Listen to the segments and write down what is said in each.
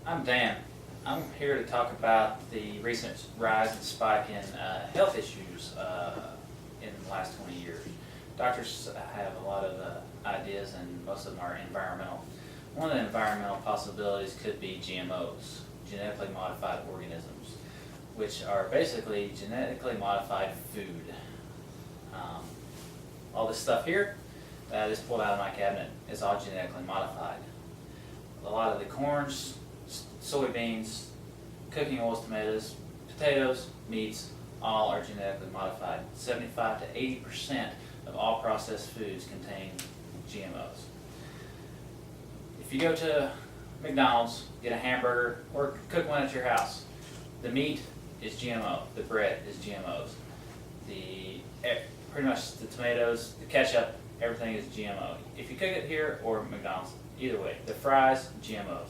I'm Dan. I'm here to talk about the recent rise and spike in health issues in the last 20 years. Doctors have a lot of ideas, and most of them are environmental. One of the environmental possibilities could be GMOs, genetically modified organisms, which are basically genetically modified food. All this stuff here that I just pulled out of my cabinet is all genetically modified. A lot of the corns, soybeans, cooking oils, tomatoes, potatoes, meats, all are genetically modified. 75 to 80% of all processed foods contain GMOs. If you go to McDonald's, get a hamburger, or cook one at your house, the meat is GMO, the bread is GMOs, pretty much the tomatoes, the ketchup, everything is GMO. If you cook it here or McDonald's, either way, the fries, GMOs.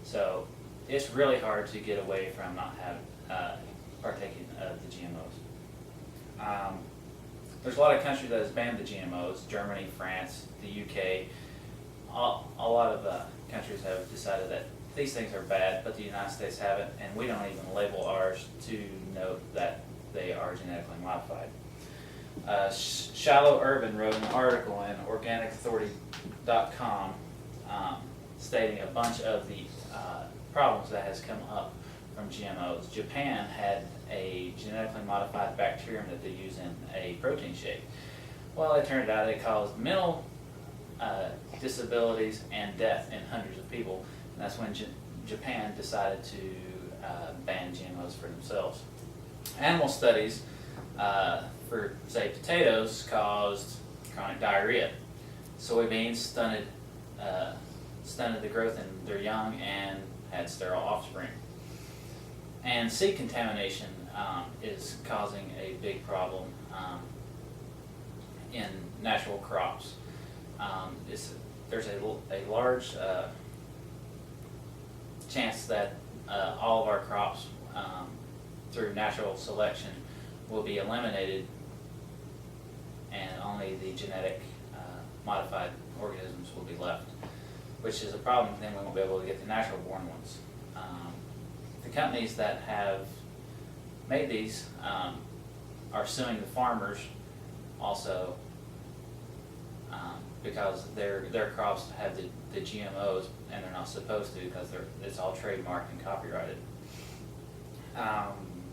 So it's really hard to get away from not having partaking of the GMOs. There's a lot of countries that has banned the GMOs: Germany, France, the UK. A lot of countries have decided that these things are bad, but the United States haven't, and we don't even label ours to note that they are genetically modified. Shallow Urban wrote an article in organicauthority.com stating a bunch of the problems that has come up from GMOs. Japan had a genetically modified bacterium that they use in a protein shake. Well, it turned out it caused mental disabilities and death in hundreds of people, and that's when Japan decided to ban GMOs for themselves. Animal studies for, say, potatoes caused chronic diarrhea. Soybeans stunted the growth in their young and had sterile offspring. And seed contamination is causing a big problem in natural crops. There's a large chance that all of our crops through natural selection will be eliminated, and only the genetic modified organisms will be left, which is a problem. Then we won't be able to get the natural born ones. The companies that have made these are suing the farmers also because their crops have the GMOs, and they're not supposed to because it's all trademarked and copyrighted.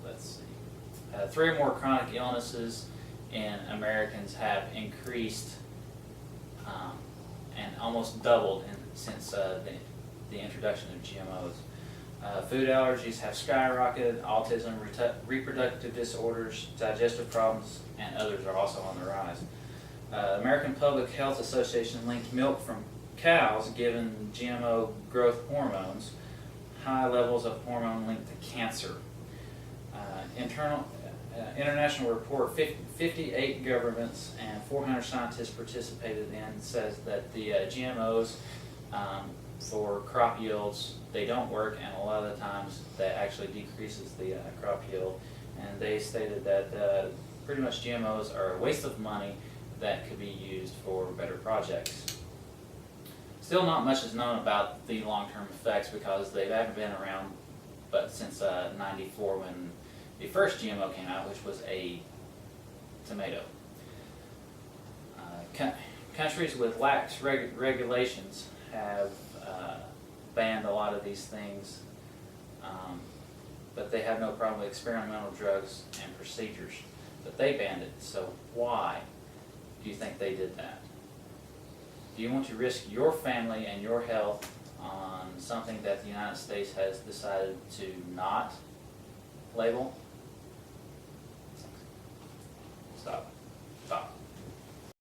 Let's see. 3 or more chronic illnesses in Americans have increased and almost doubled since the introduction of GMOs. Food allergies have skyrocketed. Autism, reproductive disorders, digestive problems, and others are also on the rise. American Public Health Association linked milk from cows given GMO growth hormones, high levels of hormone linked to cancer. International report 58 governments and 400 scientists participated in says that the GMOs for crop yields, they don't work, and a lot of the times that actually decreases the crop yield. And they stated that pretty much GMOs are a waste of money that could be used for better projects. Still not much is known about the long-term effects because they haven't been around but since '94 when the first GMO came out, which was a tomato. Countries with lax regulations have banned a lot of these things, but they have no problem with experimental drugs and procedures. But they banned it, so why do you think they did that? Do you want to risk your family and your health on something that the United States has decided to not label? Stop.